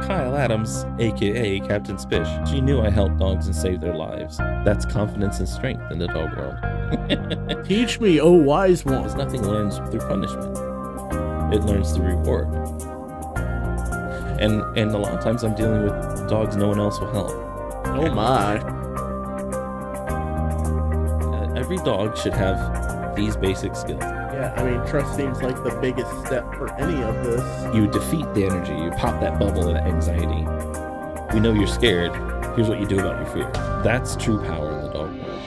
Kyle Adams, aka Captain Spish. She knew I helped dogs and saved their lives. That's confidence and strength in the dog world. Teach me, oh wise one. Because nothing learns through punishment. It learns through reward. And a lot of times I'm dealing with dogs no one else will help. Oh my. Every dog should have these basic skills. Yeah, I mean, trust seems like the biggest step for any of this. You defeat the energy. You pop that bubble of anxiety. We know you're scared. Here's what you do about your fear. That's true power in the dog world.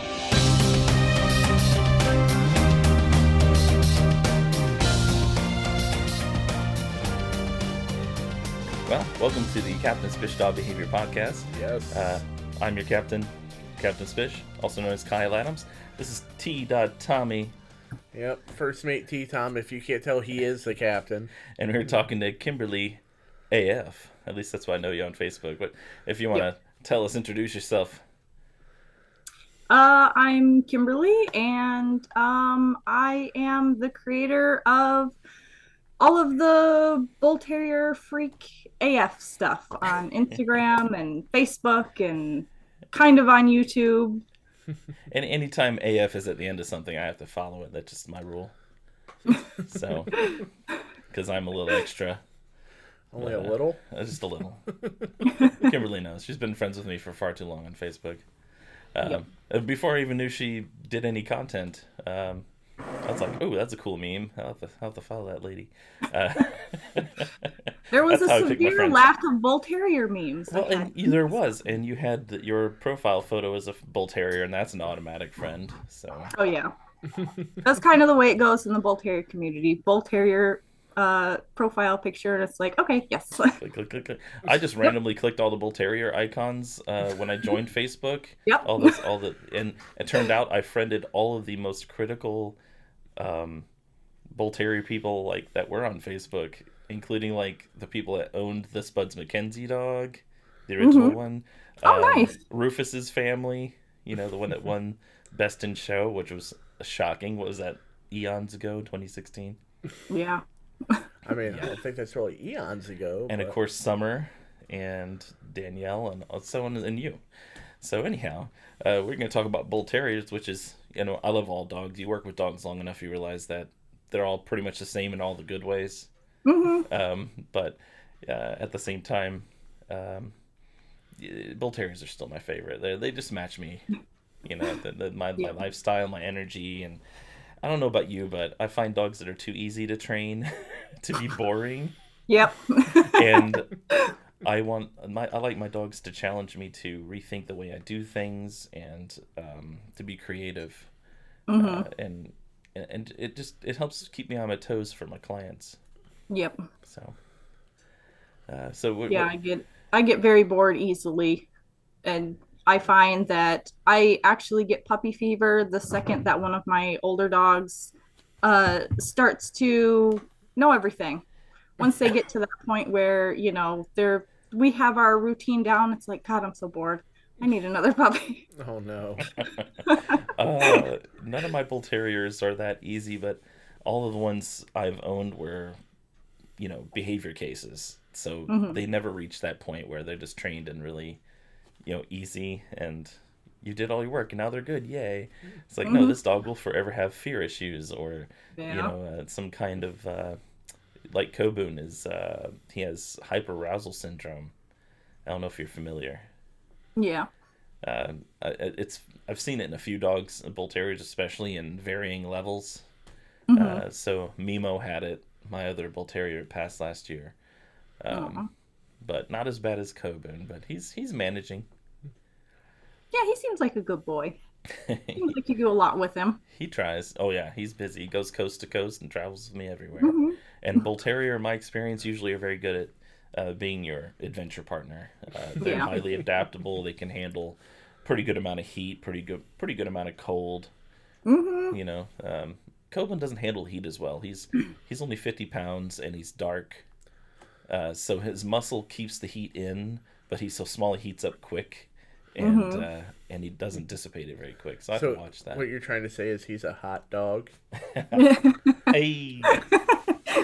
Well, welcome to the Captain Spish Dog Behavior Podcast. Yes. I'm your captain, Captain Spish, also known as Kyle Adams. This is T.Tommy. Yep, first mate T.Tom. If you can't tell, he is the captain. And we're talking to Kimberly AF. At least that's why I know you on Facebook. But if you want to tell us, introduce yourself. I'm Kimberly, and I am the creator of all of the Bull Terrier Freak AF stuff on Instagram and Facebook and kind of on YouTube. And anytime AF is at the end of something, I have to follow it. That's just my rule. So, because I'm a little extra. Only a little? Just a little. Kimberly knows. She's been friends with me for far too long on Facebook. Before I even knew she did any content, I was like, "Oh, that's a cool meme. I'll have to follow that lady." There was a severe lack of Bull Terrier memes. Well, and there was, and you had your profile photo as a Bull Terrier, and that's an automatic friend. So. Oh yeah, that's kind of the way it goes in the Bull Terrier community. Bull Terrier profile picture, and it's like, okay, yes. Click. I just randomly clicked all the Bull Terrier icons when I joined Facebook. Yep. And it turned out I friended all of the most critical Bull Terrier people like that were on Facebook, including like the people that owned the Spuds McKenzie dog, the original one. Oh, nice. Rufus's family, the one that won Best in Show, which was shocking. What was that, eons ago, 2016? Yeah. I mean, I don't think that's really eons ago. And of course, Summer and Danielle and so on, and you. So anyhow, we're going to talk about Bull Terriers, which is, I love all dogs. You work with dogs long enough, you realize that they're all pretty much the same in all the good ways. Mm-hmm. But at the same time, Bull Terriers are still my favorite. They just match me, my lifestyle, my energy, and I don't know about you, but I find dogs that are too easy to train to be boring. Yep. And I like my dogs to challenge me to rethink the way I do things and to be creative. Mm-hmm. And it helps keep me on my toes for my clients. Yep. So. I get very bored easily, and I find that I actually get puppy fever the second that one of my older dogs starts to know everything. Once they get to that point where, we have our routine down, it's like, God, I'm so bored. I need another puppy. Oh, no. None of my Bull Terriers are that easy, but all of the ones I've owned were, behavior cases. So they never reach that point where they're just trained and really, easy, and you did all your work and now they're good. Yay. It's like, no, this dog will forever have fear issues or, some kind of, like Coboon he has hyperarousal syndrome. I don't know if you're familiar. Yeah. I've seen it in a few dogs, Bull Terriers especially, in varying levels. So Mimo had it. My other Bull Terrier passed last year. But not as bad as Coboon, but he's managing. Yeah, he seems like a good boy. Seems like you do a lot with him. He tries. Oh yeah, he's busy. He goes coast to coast and travels with me everywhere. And Bull Terrier, in my experience, usually are very good at being your adventure partner. They're highly adaptable. They can handle pretty good amount of heat, pretty good amount of cold. Coboon doesn't handle heat as well. He's only 50 pounds and he's dark. So his muscle keeps the heat in, but he's so small he heats up quick, and he doesn't dissipate it very quick. So I have to watch that. What you're trying to say is he's a hot dog? Hey!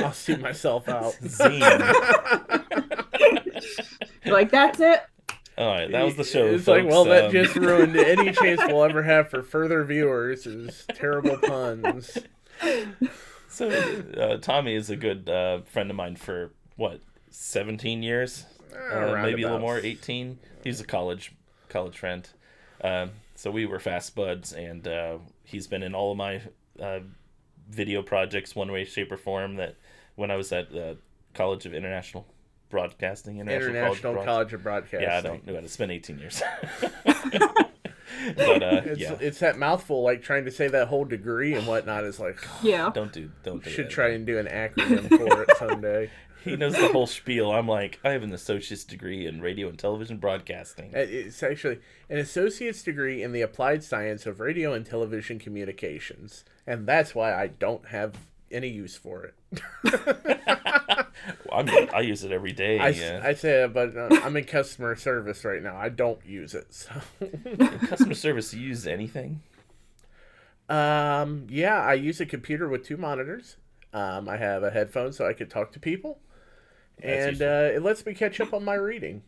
I'll see myself out. Zing. like, that's it. All right, that was the show. It's folks. like, well, that just ruined any chance we'll ever have for further viewers. Is terrible puns. So, Tommy is a good friend of mine for what, 17 years, maybe a little more, 18. He's a college friend. So we were fast buds, and he's been in all of my video projects, one way, shape, or form. That when I was at the College of International Broadcasting, International College of Broadcasting. Yeah, I don't know how to spend 18 years. It's that mouthful, like trying to say that whole degree and whatnot is like, yeah. Don't do should that. try and do an acronym for it someday. He knows the whole spiel. I'm like, I have an associate's degree in radio and television broadcasting. It's actually an associate's degree in the applied science of radio and television communications, and that's why I don't have any use for it. I use it every day. I say it, but I'm in customer service right now. I don't use it. So. In customer service, you use anything? Yeah, I use a computer with 2 monitors. I have a headphone so I could talk to people, and it lets me catch up on my reading.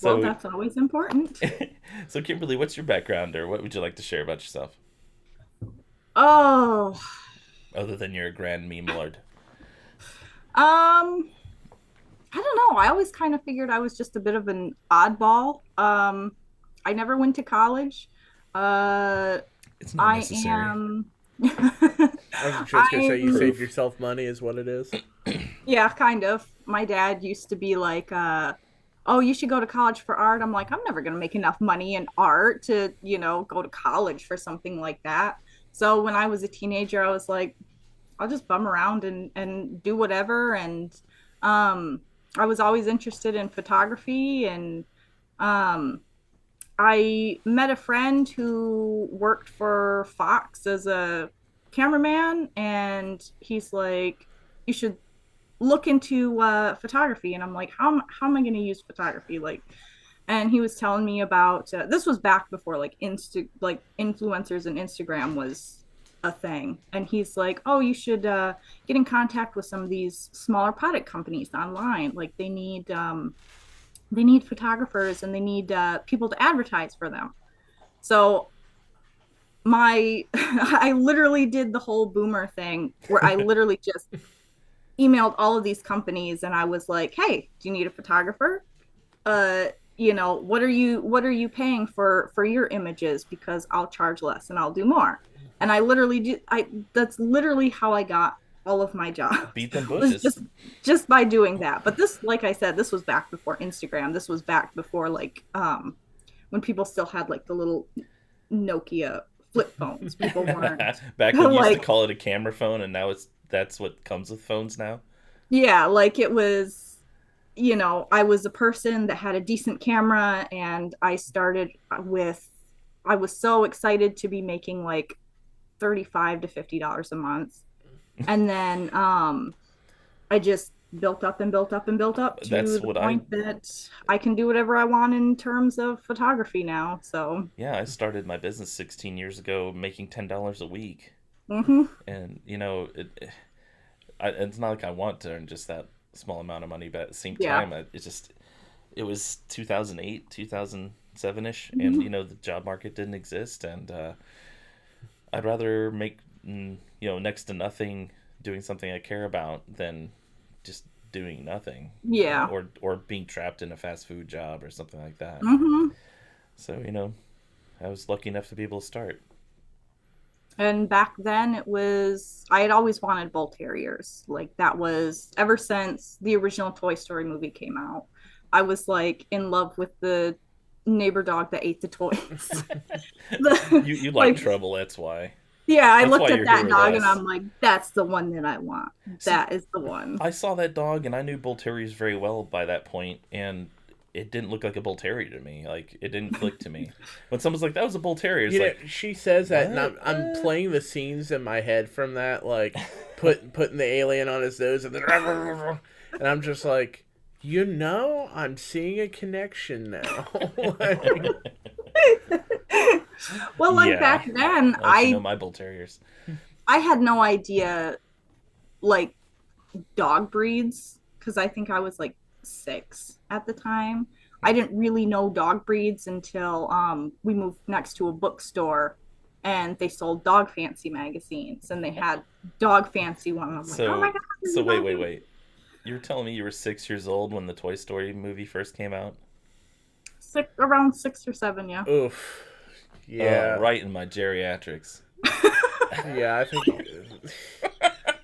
Well, that's always important. So, Kimberly, what's your background, or what would you like to share about yourself? Oh. Other than you're a grand meme lord. I don't know. I always kind of figured I was just a bit of an oddball. I never went to college. It's not necessary. I am. I was just gonna say you saved yourself money, is what it is. Yeah, kind of. My dad used to be like, "Oh, you should go to college for art." I'm like, I'm never gonna make enough money in art to, go to college for something like that. So when I was a teenager, I was like, I'll just bum around and do whatever. And I was always interested in photography, and I met a friend who worked for Fox as a cameraman, and he's like, you should look into photography. And I'm like, how am I going to use photography? And he was telling me about this was back before influencers and Instagram was a thing. And he's like, oh, you should get in contact with some of these smaller product companies online. Like they need photographers, and they need people to advertise for them. So I literally did the whole boomer thing where I literally just emailed all of these companies, and I was like, hey, do you need a photographer? What are you paying for your images? Because I'll charge less and I'll do more. And I literally that's literally how I got all of my jobs. Beat them bushes. Just by doing that. But this, like I said, this was back before Instagram. This was back before when people still had the little Nokia flip phones. People weren't back when you used to call it a camera phone, and now that's what comes with phones now. Yeah, it was, I was a person that had a decent camera, and I was so excited to be making $35 to $50 a month. And then I just built up and built up and built up to the point that I can do whatever I want in terms of photography now. So yeah, I started my business 16 years ago making $10 a week. Mm-hmm. And it's not like I want to earn just that small amount of money, but at the same time, it was 2008, 2007-ish, and the job market didn't exist, and I'd rather make next to nothing doing something I care about than just doing nothing. Yeah. Or being trapped in a fast food job or something like that. Mm-hmm. So, I was lucky enough to be able to start. And back then I had always wanted Bull Terriers. That was ever since the original Toy Story movie came out. I was in love with the neighbor dog that ate the toys. You like trouble, that's why. Yeah, I looked at that dog and I'm like, that's the one that I want. That is the one. I saw that dog and I knew Bull Terriers very well by that point, and it didn't look like a Bull Terrier to me. It didn't click to me. When someone's like, that was a Bull Terrier, it's she says that, and I'm playing the scenes in my head from that, putting the alien on his nose, and then, and I'm just like, I'm seeing a connection now. Well, back then, I know my Bull Terriers. I had no idea, dog breeds, because I think I was like 6 at the time. I didn't really know dog breeds until we moved next to a bookstore and they sold dog fancy magazines and they had dog fancy one. I'm like, oh my So, god, so wait. You're telling me you were 6 years old when the Toy Story movie first came out? around 6 or 7, yeah. Oof. Yeah. Right in my geriatrics. Yeah, I think.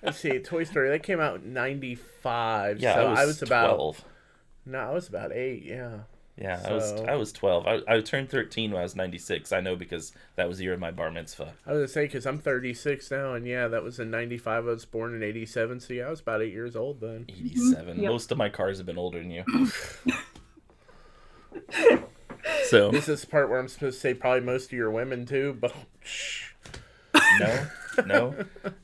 Let's see, Toy Story, that came out in 95. Yeah, so I was about 12. No, I was about 8, yeah. Yeah, So I was 12. I turned 13 when I was 96. I know because that was the year of my bar mitzvah. I was going to say, because I'm 36 now, and yeah, that was in 95. I was born in 87, so yeah, I was about 8 years old then. 87. Yep. Most of my cars have been older than you. So This is the part where I'm supposed to say probably most of your women too, but no.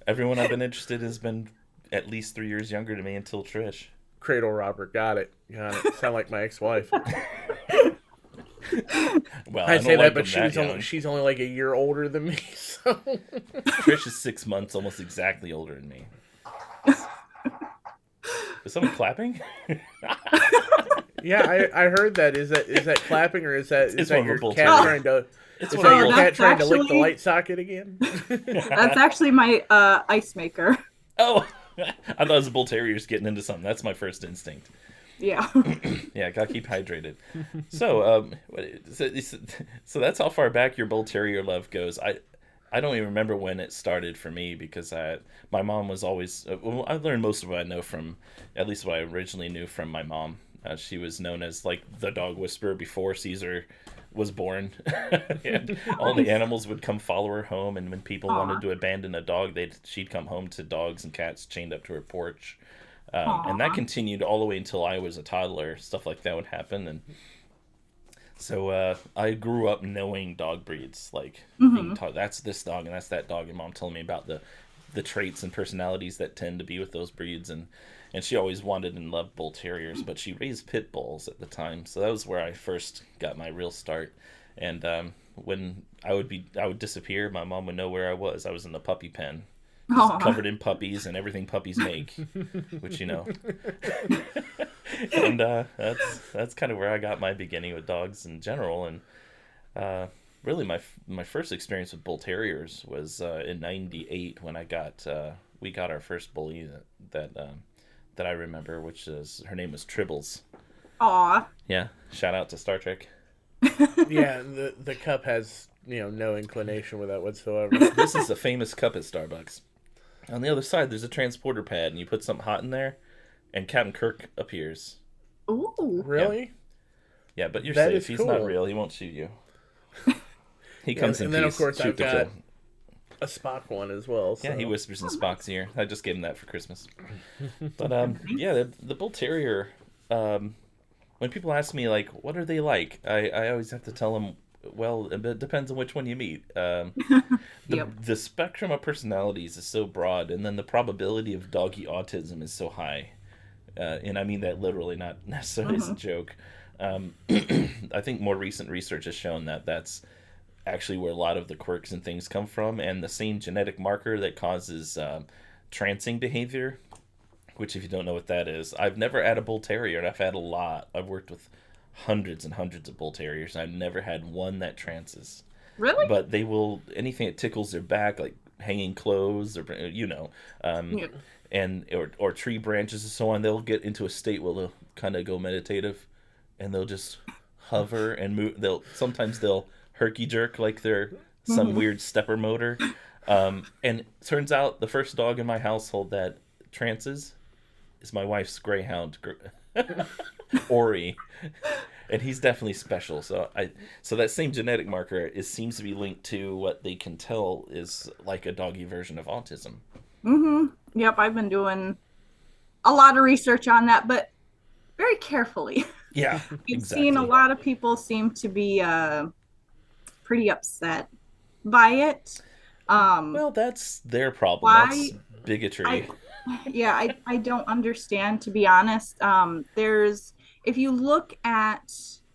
Everyone I've been interested in has been at least 3 years younger than me until Trish. Cradle Robber, got it. Sound like my ex-wife. Well, I don't say like that, but them young. she's only like a year older than me, so. Trish is 6 months, almost exactly older than me. Is someone clapping? Yeah, I heard that. Is that clapping, or is that It's one of your a Bull cat Terrier. trying to? It's Is one that of your the cat trying to lick the actually- light socket again? That's actually my ice maker. Oh, I thought it was a Bull Terrier's getting into something. That's my first instinct. Yeah. Yeah, gotta keep hydrated. So, so that's how far back your Bull Terrier love goes. I don't even remember when it started for me because my mom was always. Well, I learned most of what I know from, at least what I originally knew from my mom. She was known as like the dog whisperer before Caesar was born. And all the animals would come follow her home, and when people wanted to abandon a dog, she'd come home to dogs and cats chained up to her porch. And that continued all the way until I was a toddler. Stuff like that would happen, and so I grew up knowing dog breeds, like being taught that's this dog and that's that dog, and mom telling me about the traits and personalities that tend to be with those breeds, and she always wanted and loved Bull Terriers, but she raised pit bulls at the time, so that was where I first got my real start. And when I would disappear, my mom would know where I was. I was in the puppy pen, just covered in puppies and everything puppies make, which and that's kind of where I got my beginning with dogs in general. And really my first experience with Bull Terriers was in '98 when we got our first bully that I remember, which is, her name was Tribbles. Aw. Yeah, shout out to Star Trek. Yeah, the cup has no inclination with that whatsoever. This is a famous cup at Starbucks. On the other side, there's a transporter pad, and you put something hot in there, and Captain Kirk appears. Ooh. Really? Yeah, but you're That safe. is He's cool. not real. He won't shoot you. He comes in and then peace. of course shoot I've to got kill. a Spock one as well. So. Yeah, he whispers in Spock's ear. I just gave him that for Christmas. But yeah, the Bull Terrier. When people ask me like, what are they like? I always have to tell them, well, it depends on which one you meet. The spectrum of personalities is so broad, and then the probability of doggy autism is so high. And I mean that literally, not necessarily as a joke. I think more recent research has shown that that's actually where a lot of the quirks and things come from, and the same genetic marker that causes trancing behavior, which if you don't know what that is, I've never had a Bull Terrier, and I've had a lot. I've worked with hundreds and hundreds of Bull Terriers, and I've never had one that trances. Really? But they will, anything that tickles their back, like hanging clothes or and or tree branches and so on, they'll get into a state where they'll kind of go meditative, and they'll just hover and move. Sometimes they'll herky jerk like they're some weird stepper motor. And it turns out the first dog in my household that trances is my wife's greyhound, Ori, and he's definitely special. So that same genetic marker seems to be linked to what they can tell is like a doggy version of autism. Yep, I've been doing a lot of research on that, but very carefully. Yeah, I've exactly. seen a lot of people seem to be pretty upset by it. Well, that's their problem. Why? That's bigotry. I don't understand, to be honest. If you look at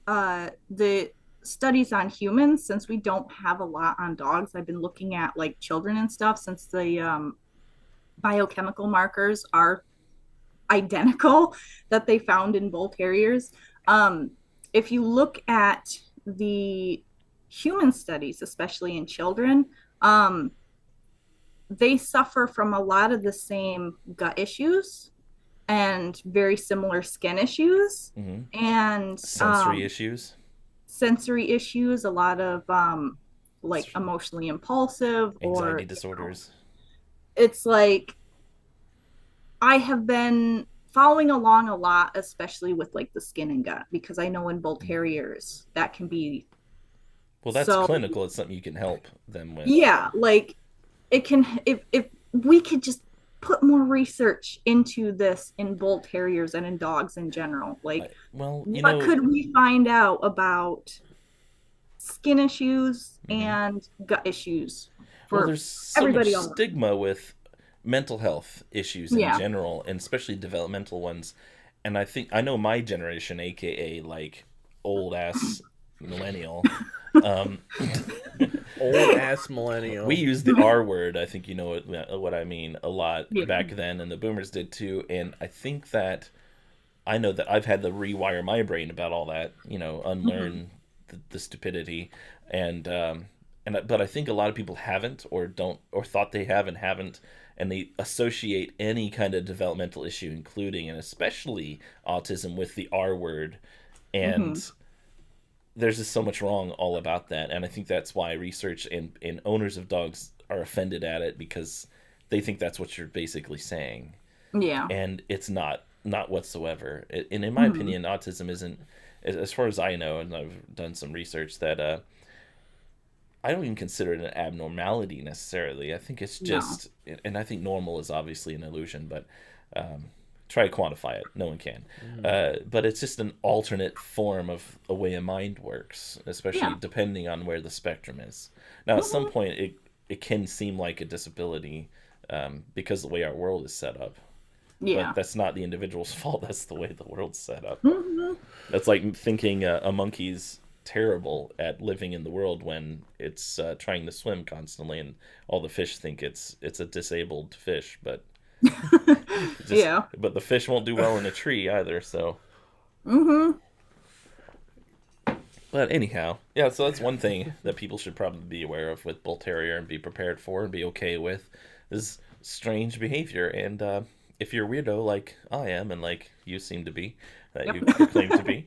the studies on humans, since we don't have a lot on dogs, I've been looking at like children and stuff, since the biochemical markers are identical that they found in Bull Terriers. If you look at the human studies, especially in children, they suffer from a lot of the same gut issues and very similar skin issues and sensory issues, a lot of like emotionally impulsive anxiety disorders. It's like I have been following along a lot, especially with like the skin and gut, because I know in Bull Terriers that can be that's clinical. It's something you can help them with. Yeah, like it can, if we could just put more research into this in Bull Terriers and in dogs in general, like what could we find out about skin issues and gut issues for there's so everybody much stigma with mental health issues in general, and especially developmental ones. And I know my generation, aka like old ass millennial, old ass millennial, we use the R word. I think you know what I mean a lot back then, and the boomers did too. And I think that I know that I've had to rewire my brain about all that, unlearn the stupidity, but I think a lot of people haven't, or don't, or thought they have and haven't, and they associate any kind of developmental issue, including and especially autism, with the R word, and there's just so much wrong all about that. And I think that's why research and owners of dogs are offended at it, because they think that's what you're basically saying. Yeah. And it's not whatsoever. And in my opinion, autism isn't, as far as I know, and I've done some research, that I don't even consider it an abnormality necessarily. I think it's just, and I think normal is obviously an illusion, but try to quantify it. No one can. But it's just an alternate form of a way a mind works, especially depending on where the spectrum is. Now, at some point, it can seem like a disability because of the way our world is set up. Yeah. But that's not the individual's fault. That's the way the world's set up. That's like thinking a monkey's terrible at living in the world when it's trying to swim constantly, and all the fish think it's a disabled fish, but but the fish won't do well in a tree either. So but anyhow, so that's one thing that people should probably be aware of with Bull Terrier and be prepared for and be okay with, is strange behavior. And if you're a weirdo like I am, and like you seem to be, that you claim to be,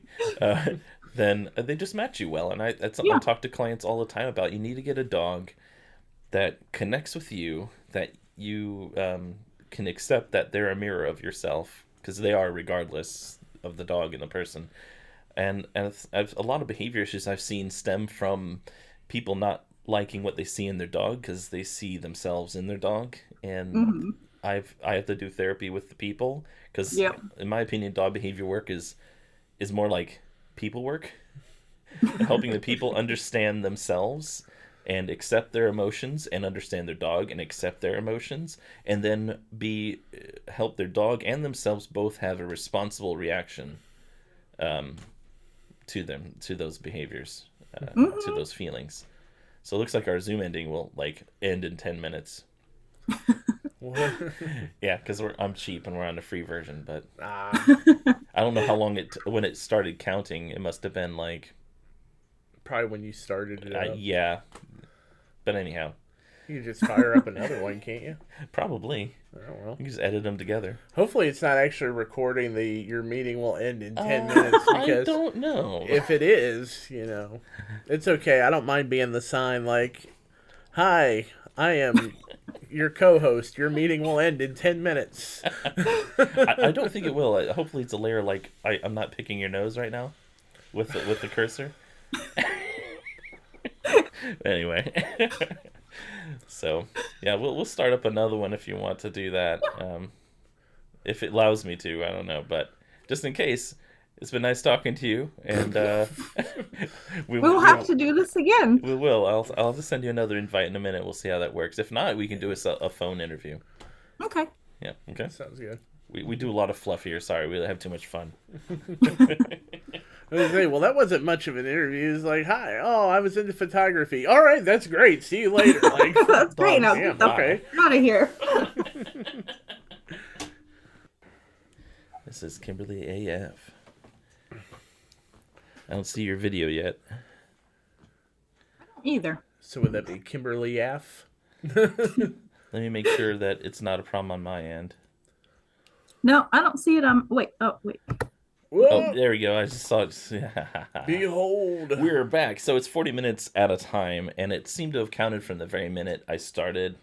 then they just match you well. And that's something I talk to clients all the time about. You need to get a dog that connects with you, that you can accept that they're a mirror of yourself, because they are, regardless of the dog and the person. And a lot of behavior issues I've seen stem from people not liking what they see in their dog because they see themselves in their dog. And I have to do therapy with the people, because in my opinion, dog behavior work is more like people work, helping the people understand themselves and accept their emotions, and understand their dog and accept their emotions, and then help their dog and themselves both have a responsible reaction to those behaviers, to those feelings. So it looks like our Zoom ending will end in 10 minutes. Yeah, because I'm cheap and we're on the free version, but I don't know how long when it started counting. It must have been probably when you started it. Yeah, but anyhow, you can just fire up another one, can't you? Probably. Oh, well. You can just edit them together. Hopefully, it's not actually recording your meeting will end in 10 minutes. Because I don't know. If it is, it's okay. I don't mind being the sign "Hi, I am your co-host. Your meeting will end in 10 minutes. I don't think it will. Hopefully it's a layer I'm not picking your nose right now with the cursor. Anyway. So, yeah, we'll start up another one if you want to do that. If it allows me to, I don't know. But just in case, it's been nice talking to you. And we'll have to do this again. We will. I'll just send you another invite in a minute. We'll see how that works. If not, we can do a phone interview. Okay. Yeah, okay. Sounds good. We do a lot of fluff here. Sorry, we have too much fun. I was saying, well, that wasn't much of an interview. It's hi, I was into photography. All right, that's great. See you later. That's great. Now, okay, out of here. This is Kimberly AF. I don't see your video yet. Either. So would that be Kimberly AF? Let me make sure that it's not a problem on my end. No, I don't see it on. Wait. Oh, wait. Whoa. Oh, there we go. I just saw it. Behold. We're back. So it's 40 minutes at a time, and it seemed to have counted from the very minute I started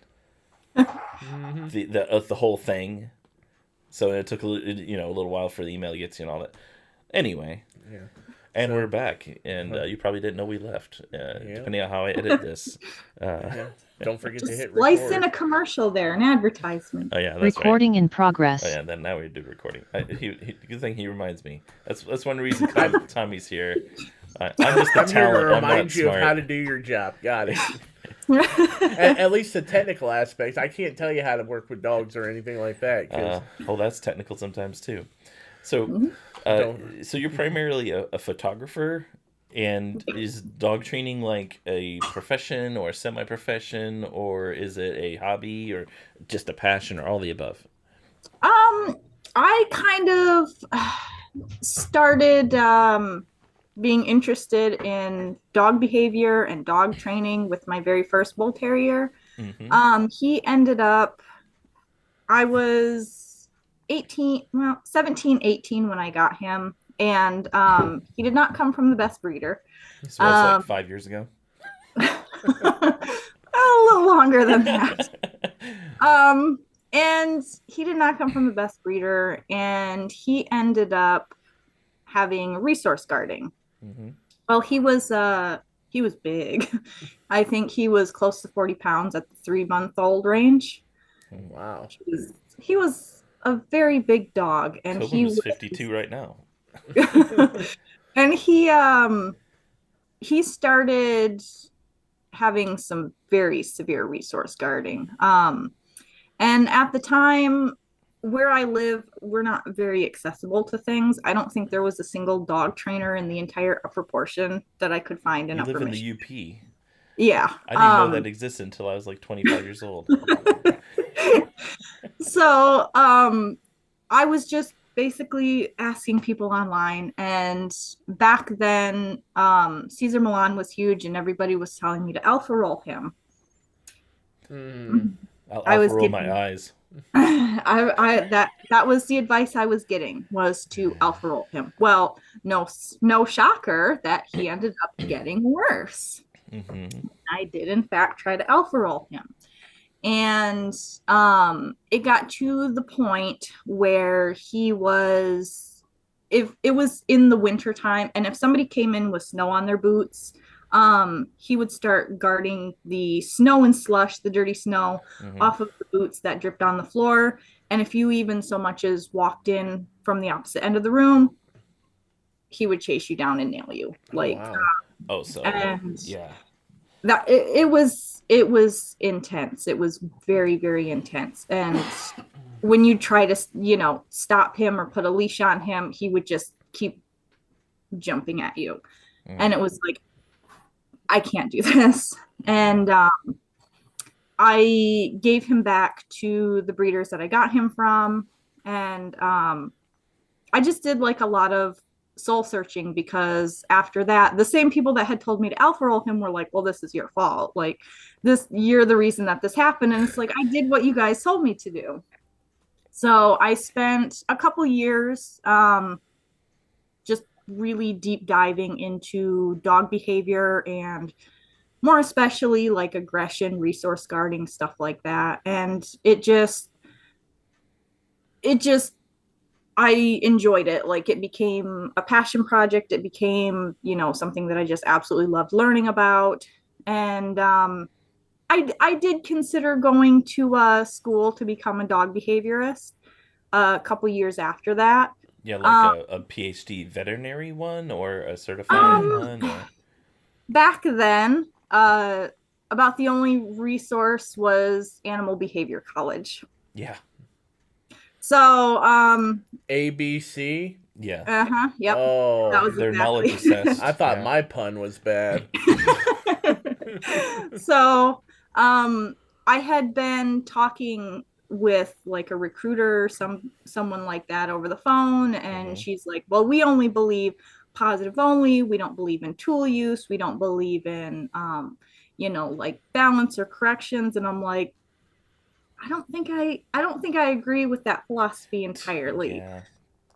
the whole thing. So it took a little while for the email to get to you and all that. Anyway. Yeah. And we're back, and you probably didn't know we left, depending on how I edit this. Don't forget to hit slice record. in a commercial there, an advertisement. Oh, yeah, that's recording right. in progress. Oh, yeah, then now we do recording. Good thing he reminds me. That's one reason Tommy's here. I'm just the I'm here to talent. I'm remind not you smart. of how to do your job. Got it. At least the technical aspects. I can't tell you how to work with dogs or anything like that. That's technical sometimes too. So, so you're primarily a photographer, and is dog training like a profession or a semi-profession, or is it a hobby or just a passion, or all the above? I kind of started being interested in dog behavior and dog training with my very first Bull Terrier. Mm-hmm. He ended up, I was 17, 18 when I got him. And he did not come from the best breeder. So that's like 5 years ago? A little longer than that. And he did not come from the best breeder, and he ended up having resource guarding. Mm-hmm. Well, he was big. I think he was close to 40 pounds at the 3-month-old range. Wow. He was a very big dog, and Tobin he was 52 right now. And he started having some very severe resource guarding. And at the time where I live, we're not very accessible to things. I don't think there was a single dog trainer in the entire upper portion that I could find in You Upper live in Michigan. the UP. Yeah. I didn't know that existed until I was like 25 years old. So I was just basically asking people online, and back then Caesar Milan was huge, and everybody was telling me to alpha roll him. I was roll my eyes. That was the advice I was getting, was to alpha roll him. Well, no shocker that he ended up getting worse. Mm-hmm. I did in fact try to alpha roll him. And it got to the point where he was, if it was in the winter time, and if somebody came in with snow on their boots, he would start guarding the snow and slush, the dirty snow, off of the boots that dripped on the floor. And if you even so much as walked in from the opposite end of the room, he would chase you down and nail you. Like, wow. Yeah. That it was intense. It was very, very intense. And when you try to, stop him or put a leash on him, he would just keep jumping at you. And it was like, I can't do this. And I gave him back to the breeders that I got him from. And I just did like a lot of soul searching, because after that, the same people that had told me to alpha roll him were like, well, this is your fault. Like, you're the reason that this happened. And it's like, I did what you guys told me to do. So I spent a couple years just really deep diving into dog behavior, and more especially like aggression, resource guarding, stuff like that. And it just I enjoyed it. Like, it became a passion project. It became, something that I just absolutely loved learning about. And I did consider going to school to become a dog behaviorist a couple years after that. Yeah, like a PhD veterinary one, or a certified one? Or... Back then, about the only resource was Animal Behavior College. Yeah. So, ABC? Yeah. Yep. Oh, that was their exactly. knowledge assessed. I thought my pun was bad. So, I had been talking with like a recruiter or someone like that over the phone, and Mm-hmm. she's like, well, we only believe positive only, we don't believe in tool use, we don't believe in like balance or corrections. And I'm like, I don't think I agree with that philosophy entirely. Yeah,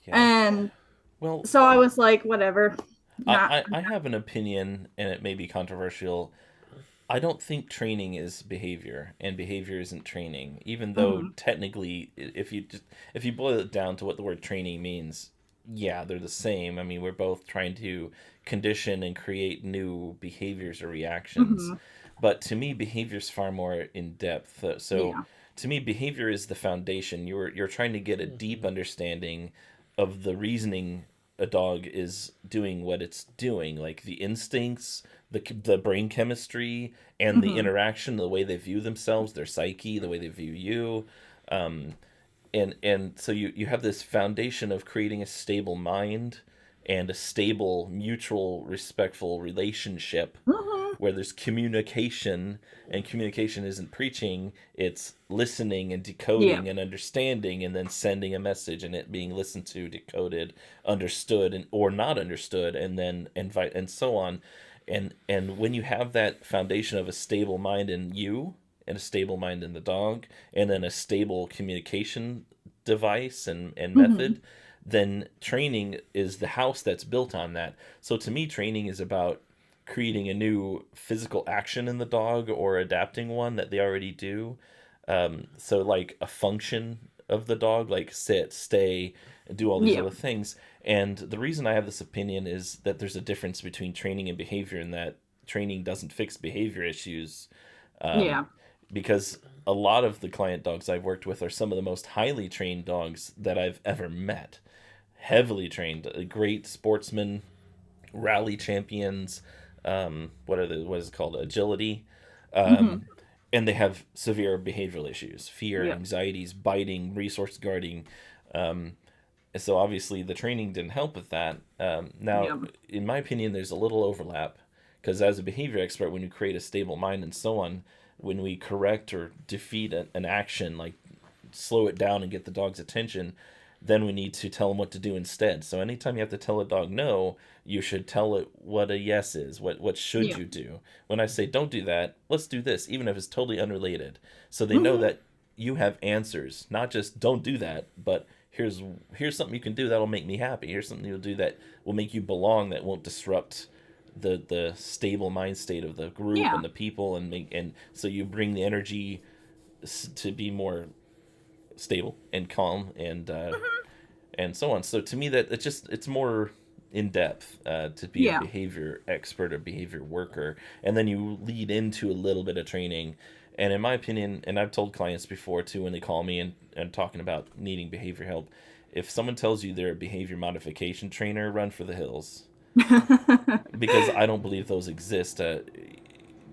yeah. And Well, so I was like, whatever. Not I have an opinion, and it may be controversial. I don't think training is behavior, and behavior isn't training. Even though mhm, technically, if you boil it down to what the word training means, yeah, they're the same. I mean, we're both trying to condition and create new behaviors or reactions. mhm, But to me, behavior is far more in depth. So yeah. to me, behavior is the foundation. You're trying to get a deep understanding of the reasoning a dog is doing what it's doing, like the instincts, the brain chemistry, and the Mhm, interaction, the way they view themselves, their psyche, the way they view you. Um, and so you have this foundation of creating a stable mind and a stable, mutual, respectful relationship mhm, where there's communication, and communication isn't preaching, it's listening and yeah. decoding and understanding, and then sending a message and it being listened to, decoded, understood, and or not understood, and then invite and so on. And when you have that foundation of a stable mind in you and a stable mind in the dog, and then a stable communication device and Mhm, method, then training is the house that's built on that. So to me, training is about creating a new physical action in the dog or adapting one that they already do. So like a function of the dog, like sit, stay, do all these yeah. other things. And the reason I have this opinion is that there's a difference between training and behavior, in that training doesn't fix behavior issues. Um, Yeah. because a lot of the client dogs I've worked with are some of the most highly trained dogs that I've ever met. Heavily trained, great sportsmen, rally champions, what is it called, agility, Mhm, and they have severe behavioral issues, fear, yeah. anxieties, biting, resource guarding. Um, so obviously the training didn't help with that. Now, Yeah. in my opinion, there's a little overlap, because as a behavior expert, when you create a stable mind and so on, when we correct or defeat an action, like slow it down and get the dog's attention, then we need to tell them what to do instead. So anytime you have to tell a dog no, you should tell it what a yes is. What should Yeah. you do? When I say don't do that, let's do this, even if it's totally unrelated. So they know Mhm, that you have answers, not just don't do that, but here's something you can do that'll make me happy. Here's something you'll do that will make you belong, that won't disrupt the stable mind state of the group yeah. and the people, and so you bring the energy to be more stable and calm Mhm, and so on. So to me, that it's more in depth to be a yeah. behavior expert or behavior worker, and then you lead into a little bit of training. And in my opinion, and I've told clients before too, when they call me and talking about needing behavior help, if someone tells you they're a behavior modification trainer, run for the hills, because I don't believe those exist.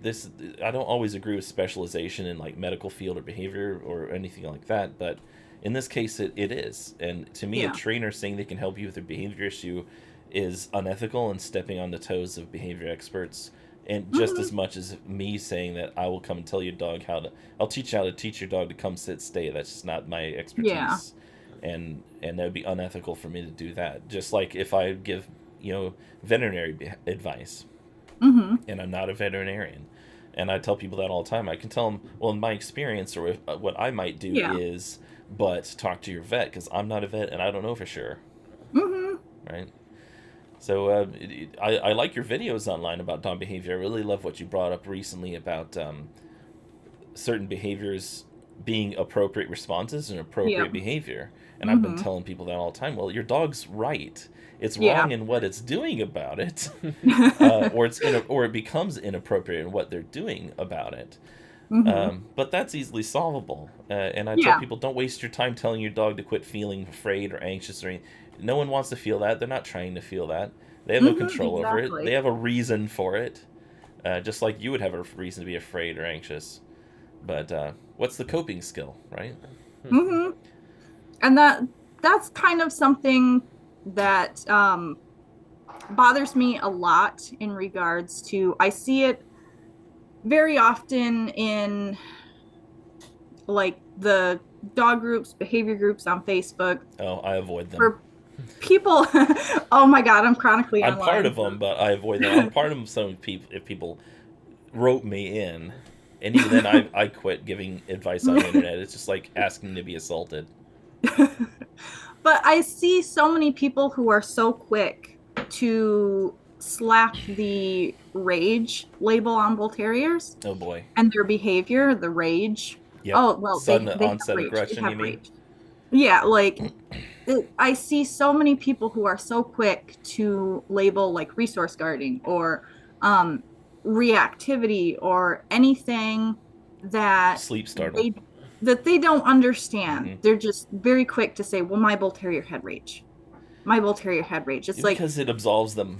This I don't always agree with specialization in like medical field or behavior or anything like that, but in this case it is. And to me, a Yeah. trainer saying they can help you with a behavior issue is unethical and stepping on the toes of behavior experts. And just Mhm, as much as me saying that I will come and tell your dog I'll teach you how to teach your dog to come sit stay, that's just not my yeah. expertise. And that would be unethical for me to do that, just like if I give veterinary advice, Mhm, and I'm not a veterinarian. And I tell people that all the time. I can tell them, well, in my experience, or if, what I might do yeah. is, but talk to your vet, because I'm not a vet and I don't know for sure, Mhm, right? So I like your videos online about dog behavior. I really love what you brought up recently about certain behaviors being appropriate responses and yep. appropriate behavior. And I've been Mhm, telling people that all the time. Well, your dog's right. It's yeah. wrong in what it's doing about it, or it becomes inappropriate in what they're doing about it. Mhm, But that's easily solvable. And I tell yeah. people, don't waste your time telling your dog to quit feeling afraid or anxious or anything. No one wants to feel that. They're not trying to feel that. They have no Mhm, control over it. They exactly. have a reason for it, just like you would have a reason to be afraid or anxious. But what's the coping skill, right? Mhm. And that's kind of something that bothers me a lot in regards to, I see it very often in like the dog groups, behavior groups on Facebook Oh, I avoid them. for people. Oh my God, I'm chronically I'm part online. of them, but I avoid them. I'm part of them. So if people wrote me in, and even then, I quit giving advice on the internet. It's just like asking to be assaulted. But I see so many people who are so quick to slap the rage label on bull terriers Oh boy. and their behavior, the rage. Yep. Oh, well, Sudden they have onset rage. They aggression. You have mean? rage. Yeah, like I see so many people who are so quick to label like resource guarding or um, reactivity or anything that Sleep startle. they they don't understand. Mm-hmm. They're just very quick to say, "Well, my bull terrier had rage. My bull terrier had rage." It's like, Because it absolves them.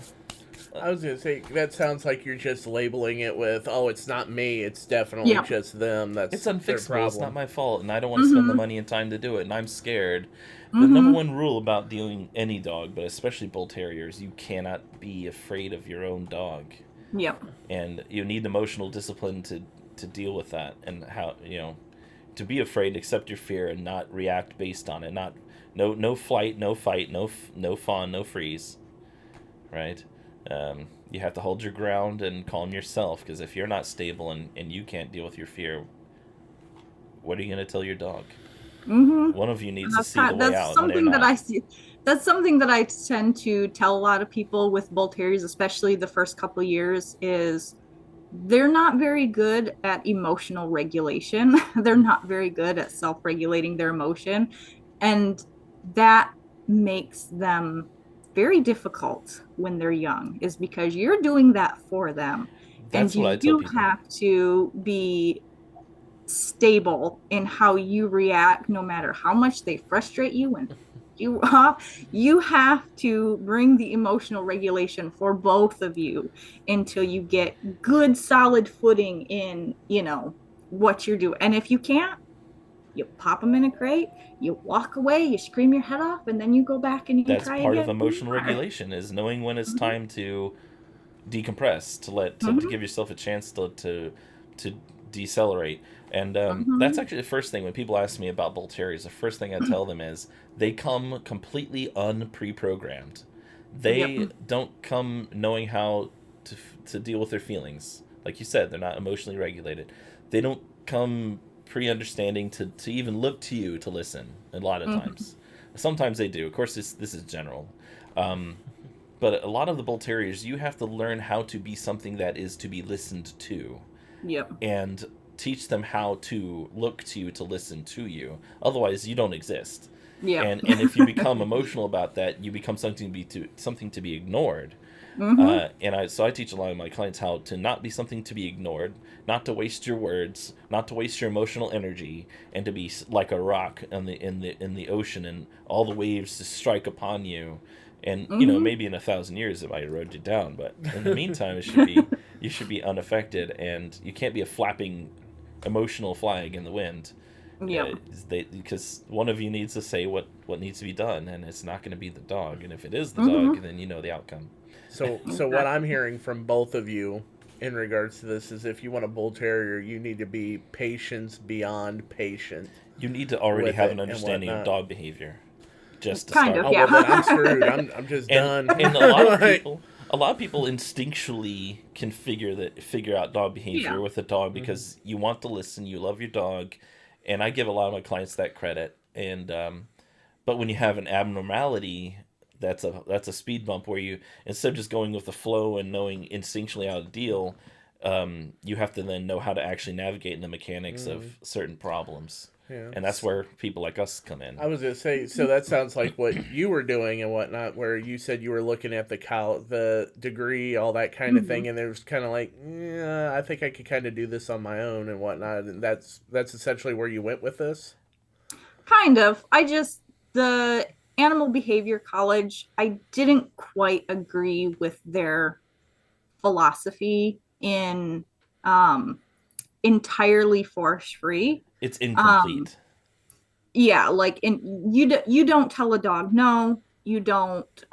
I was gonna say that sounds like you're just labeling it with, "Oh, it's not me. It's definitely yeah, just them. That's It's their unfixable. problem." It's not my fault, and I don't want to spend the mm-hmm, money and time to do it, and I'm scared. The number mm-hmm, one rule about dealing any dog, but especially bull terriers, you cannot be afraid of your own dog, yep, and you need emotional discipline to deal with that, and how to be afraid, accept your fear, and not react based on it. Not no flight, no fight, no fawn, no freeze, right? You have to hold your ground and calm yourself, because if you're not stable and you can't deal with your fear, what are you going to tell your dog? mm-hmm. One of you needs to see the way That's out, and they're something that not. I see. That's something that I tend to tell a lot of people with bull terriers, especially the first couple of years, is they're not very good at emotional regulation. They're not very good at self-regulating their emotion, and that makes them very difficult when they're young, is because you're doing that for them, and That's what I tell you people. have to be stable in how you react no matter how much they frustrate you and you off. You have to bring the emotional regulation for both of you until you get good solid footing in what you're doing. And if you can't, you pop them in a crate, you walk away, you scream your head off, and then you go back and you That's try part of again. emotional regulation, is knowing when it's Mm-hmm. time to decompress, to Mm-hmm. give yourself a chance to decelerate. And that's Mm-hmm. actually the first thing when people ask me about bull terriers. The first thing I tell them is they come completely unpre-programmed. Yep. They don't come knowing how to deal with their feelings. Like you said, they're not emotionally regulated. They don't come pre-understanding to even look to you to listen. A lot of Mm-hmm. times, sometimes they do. Of course, this is general. Um, but a lot of the bull terriers, you have to learn how to be something that is to be listened to, Yep. and teach them how to look to you to listen to you. Otherwise, you don't exist. Yep. And if you become emotional about that, you become something to be ignored. Mm-hmm. So I teach a lot of my clients how to not be something to be ignored, not to waste your words, not to waste your emotional energy, and to be like a rock in the ocean, and all the waves to strike upon you. And Mm-hmm. maybe in 1,000 years it might erode you down, but in the meantime, it should be you should be unaffected, and you can't be a flapping emotional flag in the wind. Yep. Because one of you needs to say what needs to be done, and it's not going to be the dog. And if it is the Mm-hmm. dog, then you know the outcome. So what I'm hearing from both of you in regards to this is, if you want a bull terrier, you need to be patience beyond patient You need to already with have it an and understanding of whatnot. dog behavior, just to Kind start of, Oh with. well, yeah. then I'm screwed. I'm just and done. and a lot of Like, people a lot of people instinctually can figure out dog behavior Yeah. with a dog, mhm. because you want to listen, you love your dog, and I give a lot of my clients that credit. And but when you have an abnormality, that's a speed bump, where you, instead of just going with the flow and knowing instinctually how to deal, you have to then know how to actually navigate in the mechanics Mhm. of certain problems. Yeah. And that's where people like us come in. I was gonna say, so that sounds like what you were doing and whatnot, where you said you were looking at the degree, all that kind of Mm-hmm. thing, and it was kind of like, yeah, I think I could kind of do this on my own and whatnot, and that's essentially where you went with this. Kind of. The animal behavior college, I didn't quite agree with their philosophy in um, entirely force free. It's Um, incomplete. yeah, like you don't tell a dog no, you don't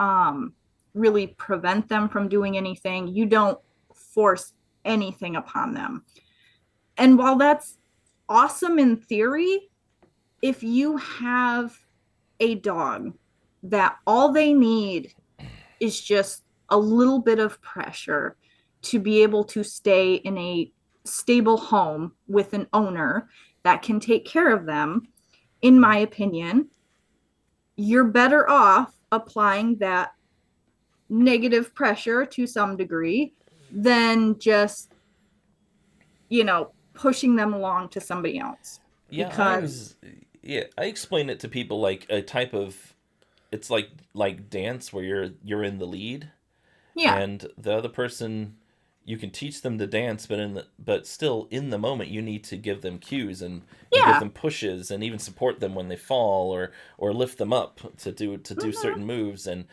really prevent them from doing anything, you don't force anything upon them. And while that's awesome in theory, if you have a dog that all they need is just a little bit of pressure to be able to stay in a stable home with an owner that can take care of them, in my opinion, you're better off applying that negative pressure to some degree than just, pushing them along to somebody else. Yeah, Because, I explain it to people like a type of, it's like dance where you're in the lead, yeah, and the other person, you can teach them to dance, but still in the moment you need to give them cues and give yeah, them pushes and even support them when they fall, or lift them up to do mm-hmm, certain moves, and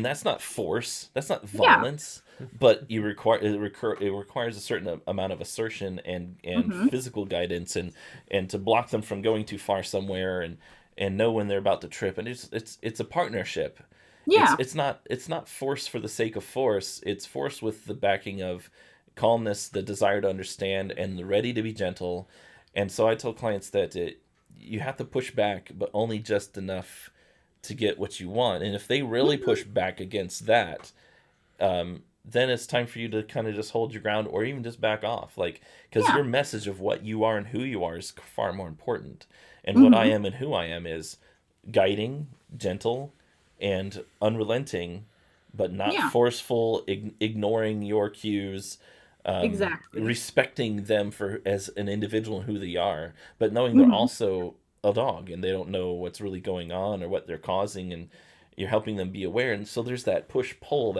that's not force, that's not yeah, violence, but it requires a certain amount of assertion and mm-hmm, physical guidance, and to block them from going too far somewhere, and know when they're about to trip, and it's a partnership. it's yeah, it's not it's not force for the sake of force. It's force with the backing of calmness, the desire to understand, and the ready to be gentle. And so I tell clients that you have to push back, but only just enough to get what you want. And if they really mm-hmm, push back against that, then it's time for you to kind of just hold your ground, or even just back off. Like, because yeah, your message of what you are and who you are is far more important. And what I mm-hmm, am and who I am is guiding, gentle, and unrelenting, but not yeah, forceful, ignoring your cues, exactly. respecting them for as an individual and who they are, but knowing they're Mm-hmm, also a dog and they don't know what's really going on or what they're causing, and you're helping them be aware. And so there's that push pull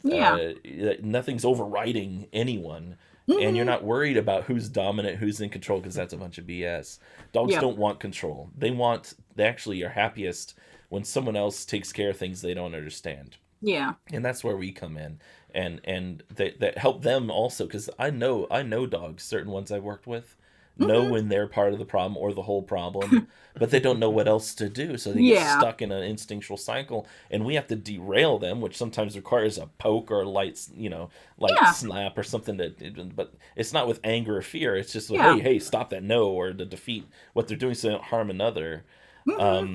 yeah, that nothing's overriding anyone, and you're mm-hmm, not worried about who's dominant, who's in control, because that's a bunch of BS. Dogs yep, don't want control. They actually are happiest when someone else takes care of things they don't understand. yeah, And that's where we come in, and that help them also, because I know dogs, certain ones I've worked with know mm-hmm, when they're part of the problem or the whole problem, but they don't know what else to do, so they get yeah, stuck in an instinctual cycle, and we have to derail them, which sometimes requires a poke or a light yeah, slap or something, but it's not with anger or fear. It's just with, yeah, hey, stop that, no, or to defeat what they're doing so they don't harm another. mm-hmm,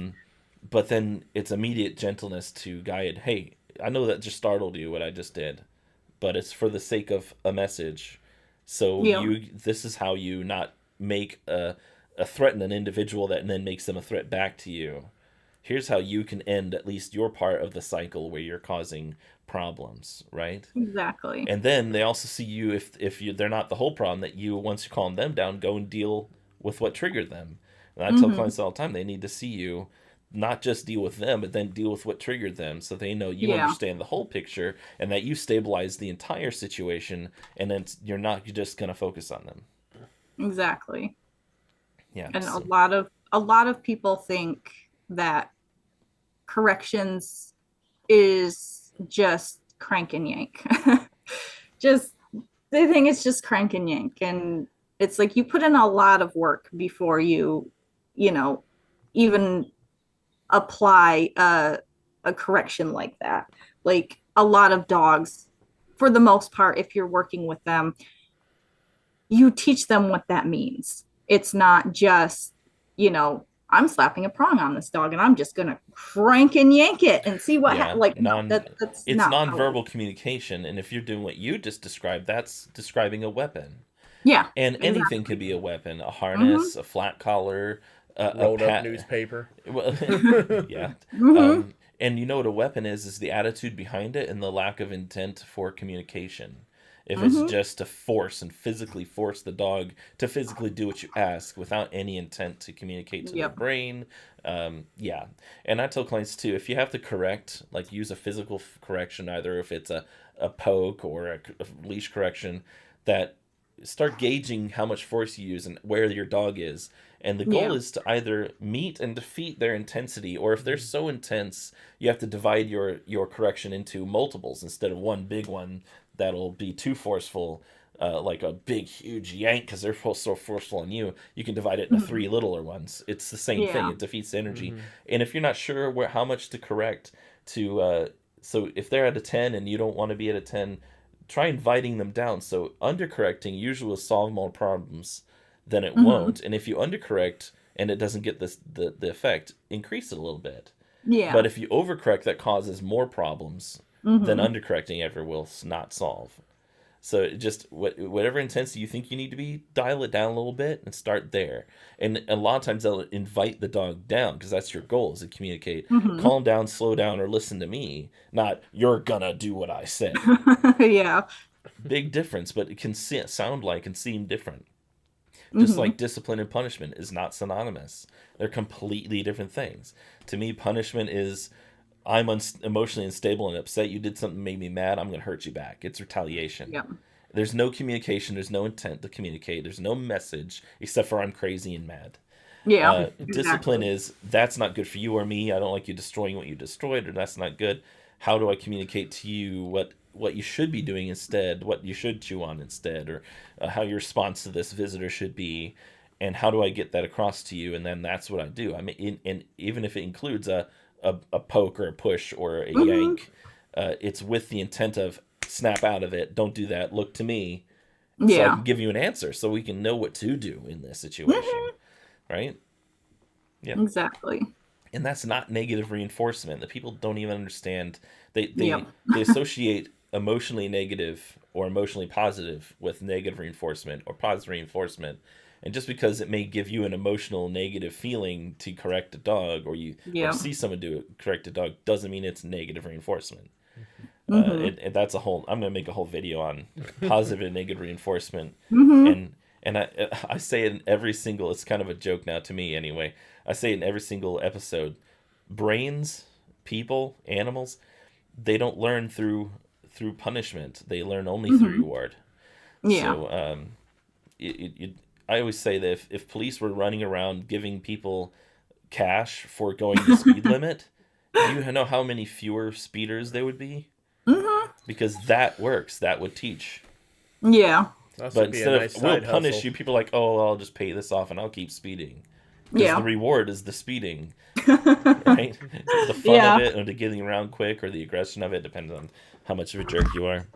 But then it's immediate gentleness to guide. Hey, I know that just startled you what I just did, but it's for the sake of a message. So yeah, this is how you not make a threaten an individual that then makes them a threat back to you. Here's how you can end at least your part of the cycle where you're causing problems, right? exactly. And then they also see you, they're not the whole problem, that you, once you calm them down, go and deal with what triggered them. And I tell Mm-hmm, clients all the time, they need to see you not just deal with them, but then deal with what triggered them, so they know you yeah, understand the whole picture and that you stabilize the entire situation, and then you're just going to focus on them. exactly. Yeah. And a So lot of a lot of people think that corrections is just crank and yank. Just they think it's just crank and yank, and it's like you put in a lot of work before you know even apply a correction like that. Like a lot of dogs, for the most part, if you're working with them, you teach them what that means. It's not just, I'm slapping a prong on this dog and I'm just gonna crank and yank it and see what yeah, like no, that's it's not how it. nonverbal communication, and if you're doing what you just described, that's describing a weapon. Yeah, And anything could exactly. be a weapon: a Mm-hmm. harness, a flat collar, a Rolled up pat. newspaper. Well, yeah. Mm-hmm. And you know what a weapon is the attitude behind it and the lack of intent for communication. If it's Mm-hmm. just to force and physically force the dog to physically do what you ask without any intent to communicate to their Yep. brain, yeah. And I tell clients too, if you have to correct, like use a physical correction, either if it's a poke or a leash correction, that start gauging how much force you use and where your dog is. And the goal Yeah. is to either meet and defeat their intensity, or if they're so intense, you have to divide your correction into multiples instead of one big one that'll be too forceful, like a big, huge yank because they're so forceful on you. You can divide it into Mm-hmm. three littler ones. It's the same thing. Yeah. It defeats the energy. Mm-hmm. And if you're not sure how much to correct, so if they're at a 10 and you don't want to be at a 10, try inviting them down. So undercorrecting usually will solve more problems than it Mm-hmm. won't. And if you undercorrect, and it doesn't get the effect, increase it a little bit. Yeah. But if you overcorrect, that causes more problems than undercorrecting ever will not solve. So just whatever intensity you think you need to be, dial it down a little bit and start there. And a lot of times they'll invite the dog down because that's your goal, is to communicate. Calm down, slow down, or listen to me. Not, you're gonna do what I say. Yeah. Big difference, but it can sound like and seem different. Just like discipline and punishment is not synonymous. They're completely different things. To me, punishment is, I'm emotionally unstable and upset. You did something that made me mad. I'm going to hurt you back. It's retaliation. Yep. There's no communication. There's no intent to communicate. There's no message except for I'm crazy and mad. Yeah. Exactly. Discipline is, that's not good for you or me. I don't like you destroying what you destroyed, or that's not good. How do I communicate to you what you should be doing instead, what you should chew on instead, or how your response to this visitor should be, and how do I get that across to you? And then that's what I do. I mean, and even if it includes a poke or a push or a yank, it's with the intent of snap out of it, don't do that, look to me, so I can give you an answer, so we can know what to do in this situation, right? Yeah, exactly. And that's not negative reinforcement. The people don't even understand. They associate emotionally negative or emotionally positive with negative reinforcement or positive reinforcement. And just because it may give you an emotional negative feeling to correct a dog, or you or see someone do it, correct a dog, doesn't mean it's negative reinforcement. And that's a whole, I'm going to make a whole video on positive and negative reinforcement. And I say it in every single, it's kind of a joke now to me anyway. I say it in every single episode. Brains, people, animals, they don't learn through punishment. They learn only through reward. Yeah. So I always say that if police were running around giving people cash for going the speed limit, do you know how many fewer speeders there would be? Because that works. That would teach. Yeah. But instead of, we'll punish you, people are like, oh, well, I'll just pay this off and I'll keep speeding. Because the reward is the speeding. Right? The fun of it, or the getting around quick, or the aggression of it, depends on how much of a jerk you are.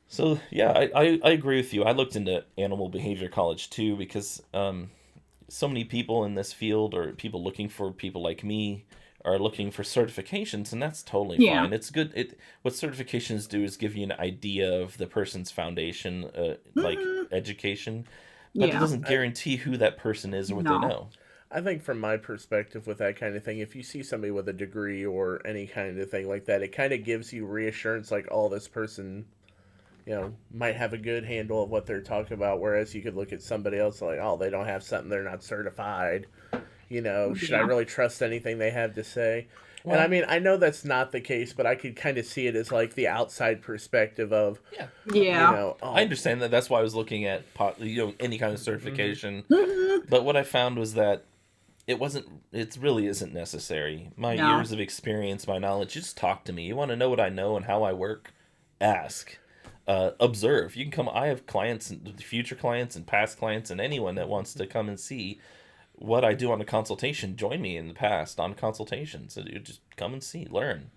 So, yeah, I agree with you. I looked into animal behavior college, too, because so many people in this field, or people looking for people like me, are looking for certifications, and that's totally fine. It's good. What certifications do is give you an idea of the person's foundation, like education, but it doesn't guarantee who that person is or what they know. I think from my perspective with that kind of thing, if you see somebody with a degree or any kind of thing like that, it kind of gives you reassurance, like, oh, this person, might have a good handle of what they're talking about, whereas you could look at somebody else like, oh, they don't have something, they're not certified. Should I really trust anything they have to say? Well, and I mean, I know that's not the case, but I could kind of see it as like the outside perspective of, I understand that. That's why I was looking at, any kind of certification. But what I found was that it really isn't necessary. My years of experience, my knowledge, just talk to me. You want to know what I know and how I work? Ask. Observe. You can come. I have clients, future clients and past clients, and anyone that wants to come and see what I do on a consultation, join me in the past on consultations. So you just come and see, learn.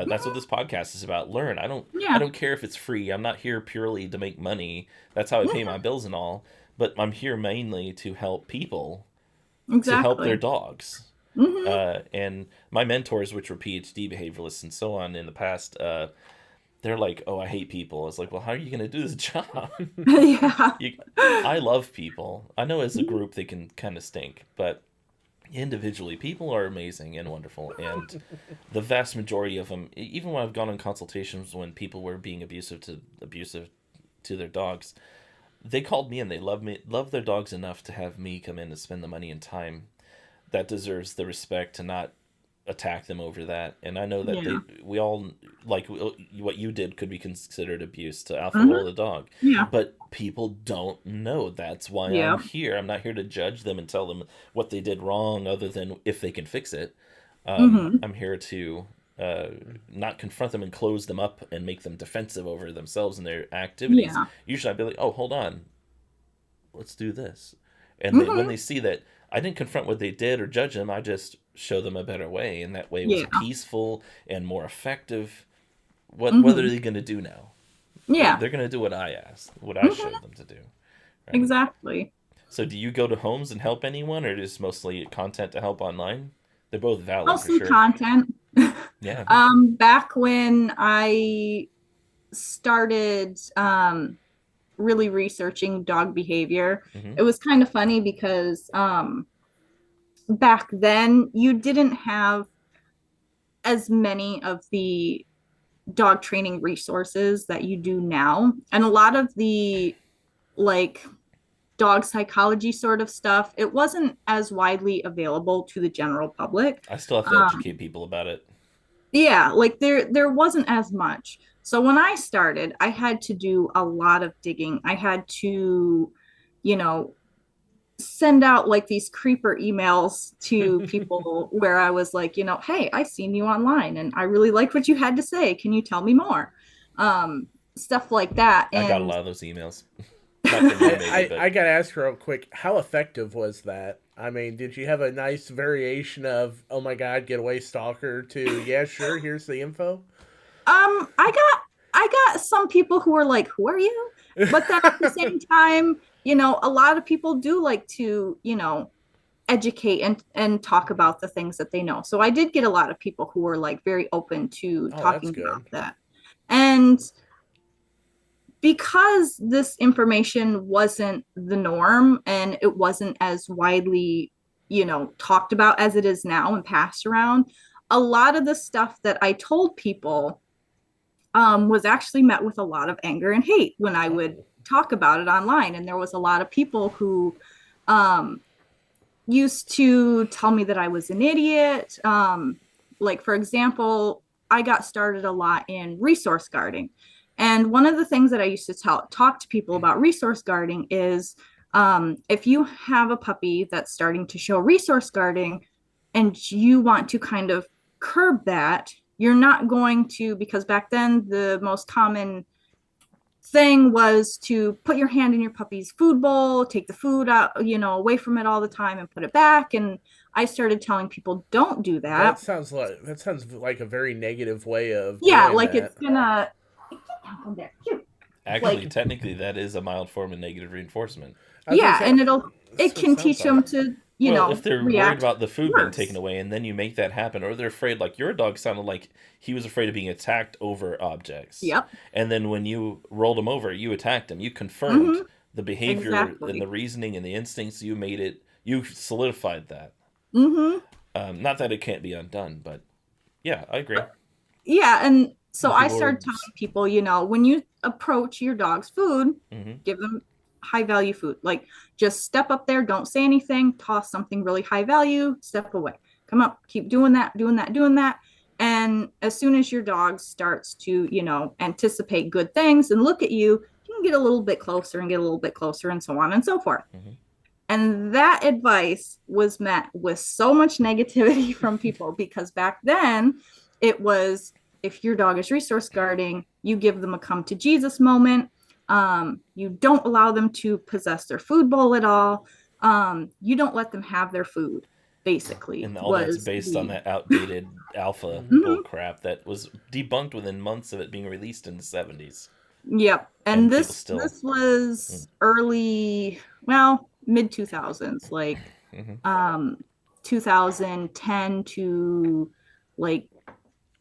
That's what this podcast is about. Learn. I don't care if it's free. I'm not here purely to make money. That's how I pay my bills and all. But I'm here mainly to help people, to help their dogs. And my mentors, which were PhD behavioralists and so on in the past, they're like, oh, I hate people. I was like, well, how are you going to do this job? I love people. I know as a group they can kind of stink, but individually, people are amazing and wonderful. And the vast majority of them, even when I've gone on consultations when people were being abusive to their dogs, they called me and they love their dogs enough to have me come in and spend the money and time. That deserves the respect to not attack them over that. And I know that we all, like, what you did could be considered abuse to alpha roll the dog, but people don't know. That's why I'm here. I'm not here to judge them and tell them what they did wrong, other than if they can fix it. I'm here to not confront them and close them up and make them defensive over themselves and their activities. Usually I'd be like, oh, hold on, let's do this. And when they see that I didn't confront what they did or judge them, I just show them a better way, and that way was peaceful and more effective. What are they going to do now? They're going to do what I asked, what I showed them to do. Right? Exactly. So do you go to homes and help anyone, or just mostly content to help online? They're both valid for Mostly sure. content. Yeah. Back when I started really researching dog behavior, Hmm. it was kind of funny because back then you didn't have as many of the dog training resources that you do now. And a lot of the like dog psychology sort of stuff, it wasn't as widely available to the general public. I still have to Um, educate people about it. yeah, like there wasn't as much. So when I started, I had to do a lot of digging. I had to, you know, send out like these creeper emails to people where I was like, hey, I seen you online and I really liked what you had to say. Can you tell me more? Um, Stuff like that. I got a And lot of those emails. Not from you, maybe, I but gotta ask real quick, how effective was that? I mean, did you have a nice variation of "Oh my God, get away, stalker" to "Yeah, sure, here's the info"? I got some people who are like, who are you? But then at the same time, a lot of people do like to, educate and talk about the things that they know. So I did get a lot of people who were like very open to Oh, that's talking about good. that. And because this information wasn't the norm and it wasn't as widely, talked about as it is now and passed around, a lot of the stuff that I told people was actually met with a lot of anger and hate when I would Oh, talk about it online. And there was a lot of people who um, used to tell me that I was an idiot. Like, for example, I got started a lot in resource guarding. And one of the things that I used to talk to people about resource guarding is if you have a puppy that's starting to show resource guarding and you want to kind of curb that, you're not going to, because back then the most common thing was to put your hand in your puppy's food bowl, take the food out, away from it all the time and put it back. And I started telling people, don't do that. that sounds like a very negative way of Yeah, doing like that. it's gonna come back. actually, Like, technically, that is a mild form of negative reinforcement. I was gonna yeah, say and that's it what it can sounds teach like. them to, Well, if they're worried react about the food being taken worse. away and then you make that happen, or they're afraid, like your dog sounded like he was afraid of being attacked over objects. Yep. And then when you rolled him over, you attacked him. You confirmed Hmm. the behavior and the Exactly. reasoning and the instincts. You made it, you solidified that. Hmm. Not that it can't be undone, but yeah, I agree. Yeah, and so And I people started are. telling people, when you approach your dog's food, Hmm. give them high value food. Like, just step up there, don't say anything, toss something really high value, step away. Come up, keep doing that, doing that, doing that. And as soon as your dog starts to, anticipate good things and look at you can get a little bit closer and get a little bit closer and so on and so forth. Hmm. And that advice was met with so much negativity from people because back then it was, if your dog is resource guarding, you give them a come to Jesus moment. You don't allow them to possess their food bowl at all. You don't let them have their food, basically, And all that's was based on the. that outdated alpha bull Mhm. crap that was debunked within months of it being released in the 70s. Yep. And And people this still. was early, well, mid 2000s, like Mm-hmm. um 2010 to like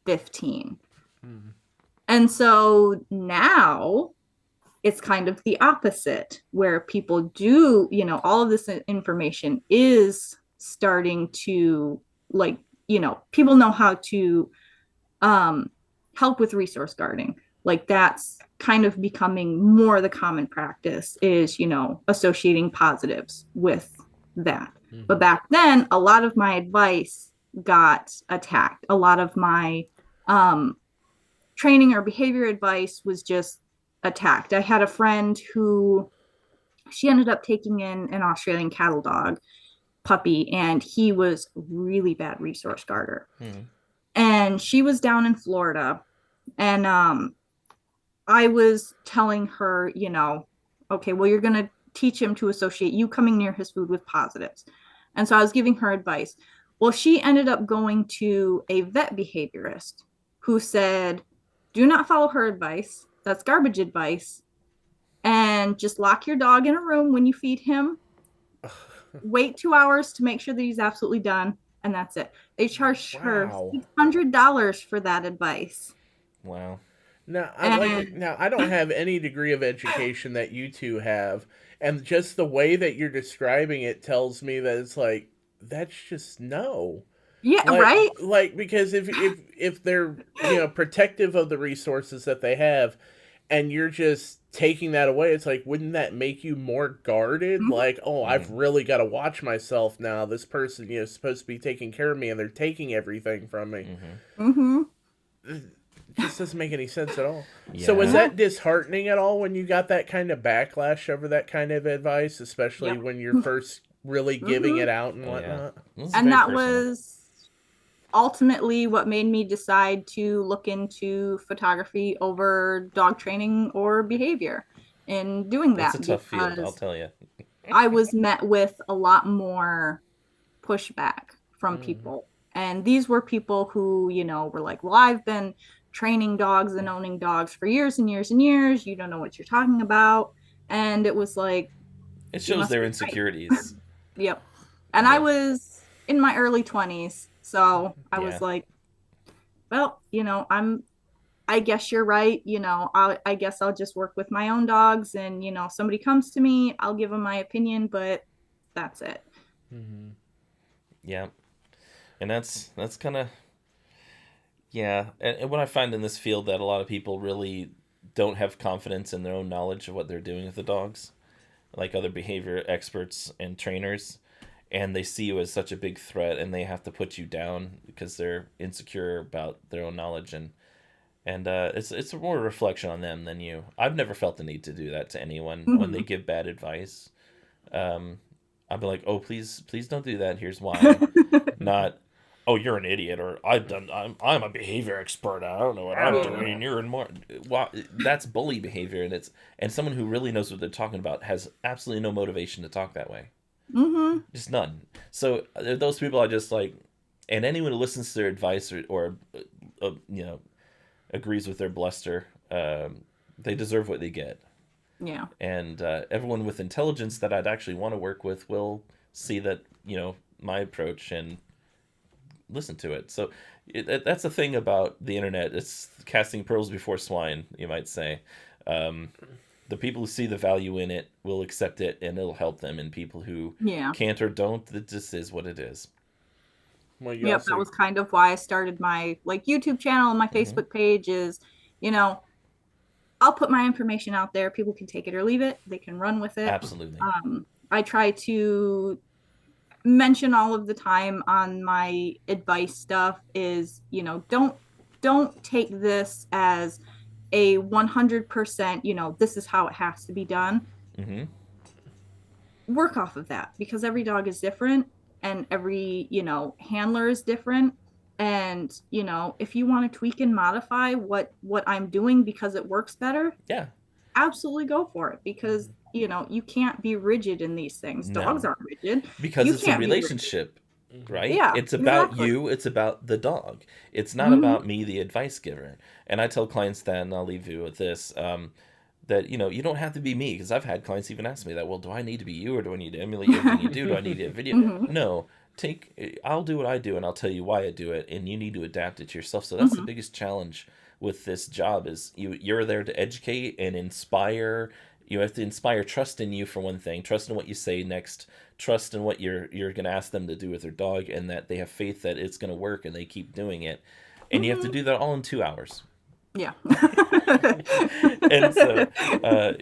15. Hmm. And so now it's kind of the opposite where people do, all of this information is starting to, like, people know how to um, help with resource guarding. Like, that's kind of becoming more the common practice is, associating positives with that. But Hmm. back then, a lot of my advice got attacked. A lot of my um, training or behavior advice was just attacked. I had a friend who she ended up taking in an Australian cattle dog puppy, and he was really bad resource guarder. Mm-hmm. And she was down in Florida, and I was telling her, okay, well, you're going to teach him to associate you coming near his food with positives. And so I was giving her advice. Well, she ended up going to a vet behaviorist who said, do not follow her advice. That's garbage advice. And just lock your dog in a room when you feed him wait 2 hours to make sure that he's absolutely done, and that's it. They charged her Wow. $600 for that advice. Wow. And Now I don't have any degree of education that you two have, and just the way that you're describing it tells me that it's like that's just no. yeah, right? Like because if they're protective of the resources that they have, and you're just taking that away, it's like wouldn't that make you more guarded? Mhm. Like, oh, I've really got to watch myself now. This person is supposed to be taking care of me, and they're taking everything from me. Just doesn't make any sense at all. Yeah. So was that disheartening at all when you got that kind of backlash over that kind of advice, especially when you're first really giving it out and whatnot? And that was ultimately what made me decide to look into photography over dog training or behavior. In doing that, it's a tough field, I'll tell you. I was met with a lot more pushback from people. And these were people who, were like, well, I've been training dogs and owning dogs for years and years and years. You don't know what you're talking about. And it was like, it shows their insecurities. Yep. And I was in my early 20s. So I was like, well, I guess you're right. I guess I'll just work with my own dogs. And, somebody comes to me, I'll give them my opinion, but that's it. Yeah. And that's kind of, and what I find in this field that a lot of people really don't have confidence in their own knowledge of what they're doing with the dogs, like other behavior experts and trainers, and they see you as such a big threat, and they have to put you down because they're insecure about their own knowledge, and it's more a reflection on them than you. I've never felt the need to do that to anyone when they give bad advice. I'll be like, oh, please don't do that. Here's why. Not, oh, you're an idiot, or I'm a behavior expert. I don't know what I'm doing. You're in more. Well, that's bully behavior, and someone who really knows what they're talking about has absolutely no motivation to talk that way. Just none. So those people are just like, and anyone who listens to their advice or agrees with their bluster, they deserve what they get. Yeah. And everyone with intelligence that I'd actually want to work with will see that, my approach and listen to it. So that's the thing about the internet. It's casting pearls before swine, you might say. The people who see the value in it will accept it, and it'll help them. And people who can't or don't, it just is what it is. Well, that was kind of why I started my YouTube channel and my Facebook page is, I'll put my information out there. People can take it or leave it. They can run with it. Absolutely. I try to mention all of the time on my advice stuff is, don't take this as a 100%, this is how it has to be done. Work off of that, because every dog is different and every, handler is different. And, if you want to tweak and modify what I'm doing because it works better, absolutely go for it, because, you can't be rigid in these things. Dogs aren't rigid. Because it's a relationship, right? Yeah, it's about you. It's about the dog. It's not about me, the advice giver. And I tell clients that, and I'll leave you with this, that, you don't have to be me, because I've had clients even ask me that, well, do I need to be you, or do I need to emulate everything you do? Do I need a video? No. I'll do what I do, and I'll tell you why I do it, and you need to adapt it to yourself. So that's the biggest challenge with this job is you're there to educate and inspire. You have to inspire trust in you, for one thing, trust in what you say next, trust in what you're going to ask them to do with their dog, and that they have faith that it's going to work and they keep doing it. And you have to do that all in 2 hours. Yeah. And so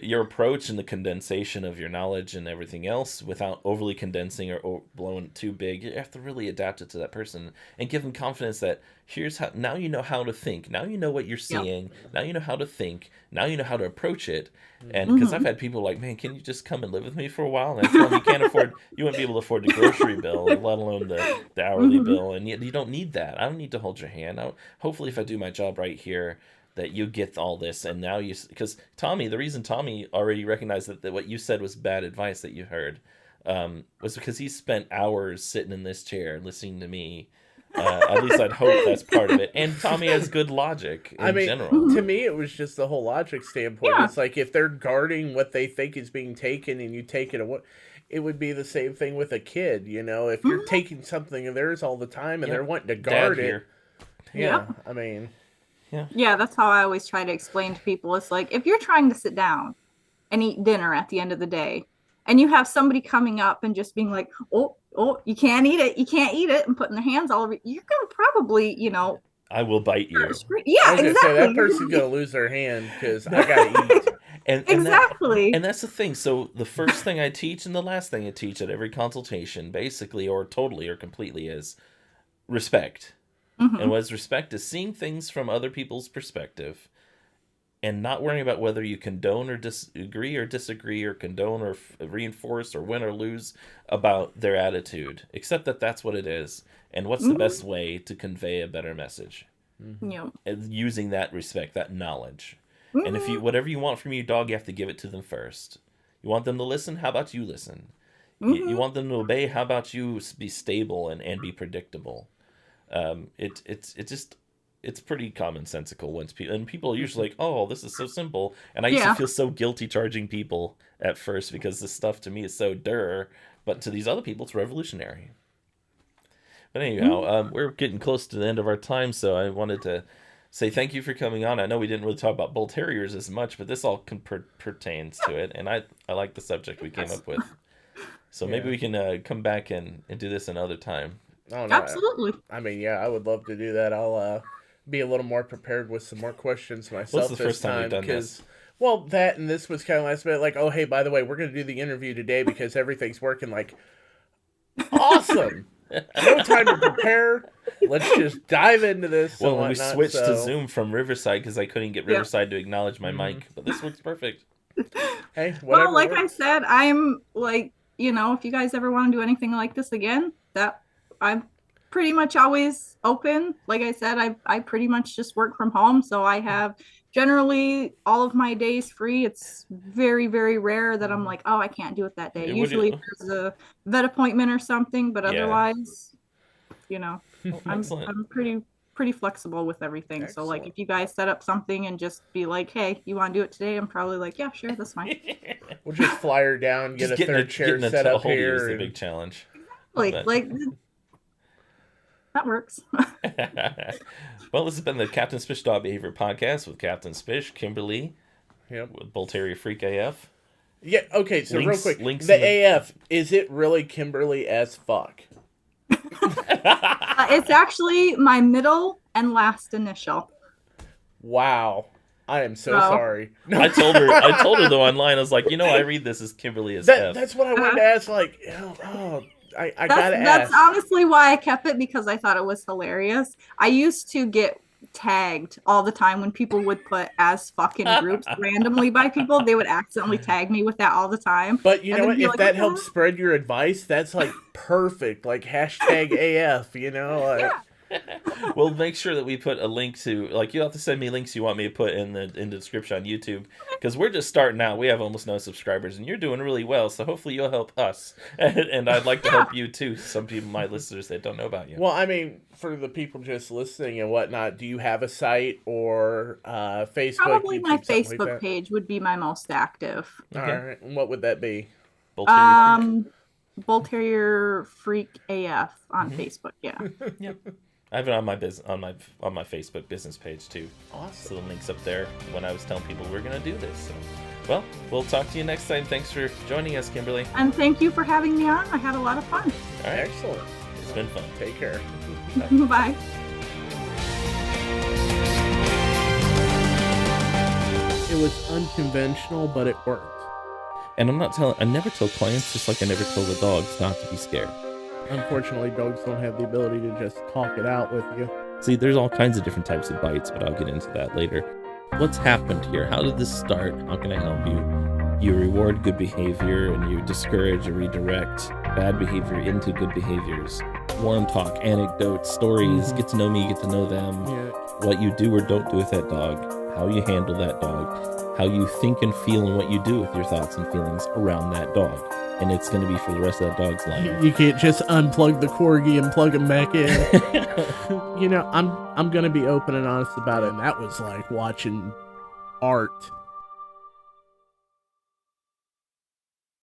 your approach and the condensation of your knowledge and everything else without overly condensing or blowing too big, you have to really adapt it to that person and give them confidence that here's how, now you know how to think, now you know what you're seeing, now you know how to think, now you know how to approach it. And because I've had people like, man, can you just come and live with me for a while? And I tell them you wouldn't be able to afford the grocery bill, let alone the hourly bill, and you don't need that. I don't need to hold your hand. Hopefully if I do my job right here, that you get all this, and now because Tommy, the reason Tommy already recognized that what you said was bad advice that you heard, was because he spent hours sitting in this chair listening to me. At least I'd hope that's part of it. And Tommy has good logic in general. To me, it was just the whole logic standpoint. It's like if they're guarding what they think is being taken and you take it away, it would be the same thing with a kid, you know? If you're taking something of theirs all the time and they're wanting to guard it. Yeah, I mean... Yeah, that's how I always try to explain to people. It's like, if you're trying to sit down and eat dinner at the end of the day, and you have somebody coming up and just being like, oh, you can't eat it, and putting their hands all over, you're going to probably, you know... I will bite you. Yeah, exactly. Say, that person's going to lose their hand because I got to eat. And exactly. And that's the thing. So the first thing I teach and the last thing I teach at every consultation, basically, or totally or completely, is respect. And what is respect is seeing things from other people's perspective and not worrying about whether you condone or disagree or condone or reinforce or win or lose about their attitude, except that that's what it is. And what's the best way to convey a better message? And using that respect, that knowledge. And if you, whatever you want from your dog, you have to give it to them first. You want them to listen? How about you listen? You want them to obey? How about you be stable and be predictable? It's pretty commonsensical once people are usually like, oh, this is so simple. And I used to feel so guilty charging people at first because this stuff to me is so but to these other people, it's revolutionary. But anyhow, we're getting close to the end of our time, so I wanted to say thank you for coming on. I know we didn't really talk about Bull Terriers as much, but this all pertains to it, and I like the subject we came up with. So maybe we can come back and do this another time. Oh, no, absolutely. I mean, yeah, I would love to do that. I'll be a little more prepared with some more questions myself. What's the first time we've done this? Well, that and this was kind of last minute. Like, oh, hey, by the way, we're going to do the interview today because everything's working. Like, awesome. No time to prepare. Let's just dive into this. Well, we switched to Zoom from Riverside because I couldn't get Riverside to acknowledge my mic, but this works perfect. Hey, whatever. Well, like I said, I'm like, you know, if you guys ever want to do anything like this again, that I'm pretty much always open. Like I said, I pretty much just work from home, so I have generally all of my days free. It's very, very rare that I'm like, oh, I can't do it that day. Usually there's a vet appointment or something, but otherwise, you know, I'm pretty flexible with everything. Excellent. So like if you guys set up something and just be like, hey, you want to do it today? I'm probably like, yeah, sure, that's fine. We'll just fly her down, get a third chair set up here. Is the big challenge. Like that works. Well, this has been the Captain Spish Dog Behavior Podcast with Captain Spish, Kimberly, with Bull Terrier Freak AF. Yeah, okay, so real quick, the AF, is it really Kimberly as fuck? It's actually my middle and last initial. Wow. I am so sorry. No. I told her though online, I was like, I read this as Kimberly as F. That's what I wanted to ask, like, I gotta ask. That's honestly why I kept it, because I thought it was hilarious. I used to get tagged all the time when people would put as fucking groups randomly by people. They would accidentally tag me with that all the time. But you know what? If like, that helps spread your advice, that's like perfect. Like hashtag AF, Like... We'll make sure that we put a link to, like, you'll have to send me links you want me to put in the description on YouTube, because we're just starting out. We have almost no subscribers, and you're doing really well, so hopefully you'll help us. And I'd like to help you, too. Some people, my listeners, that don't know about you. Well, I mean, for the people just listening and whatnot, do you have a site or Facebook? Probably YouTube, my Facebook page would be my most active. All right. And what would that be? Bull Terrier Freak AF on Facebook, Yep. I have it on my on my Facebook business page too. Awesome. So the link's up there when I was telling people we're gonna do this. So, well, we'll talk to you next time. Thanks for joining us, Kimberly. And thank you for having me on. I had a lot of fun. All right. Excellent. It's been fun. Take care. Bye. It was unconventional, but it worked. And I never tell clients, just like I never tell the dogs, not to be scared. Unfortunately, dogs don't have the ability to just talk it out with you. See, there's all kinds of different types of bites, but I'll get into that later. What's happened here? How did this start? How can I help you? You reward good behavior and you discourage or redirect bad behavior into good behaviors. Warm talk, anecdotes, stories, get to know me, get to know them. What you do or don't do with that dog, how you handle that dog, how you think and feel and what you do with your thoughts and feelings around that dog. And it's going to be for the rest of that dog's life. You can't just unplug the corgi and plug him back in. I'm going to be open and honest about it. And that was like watching art.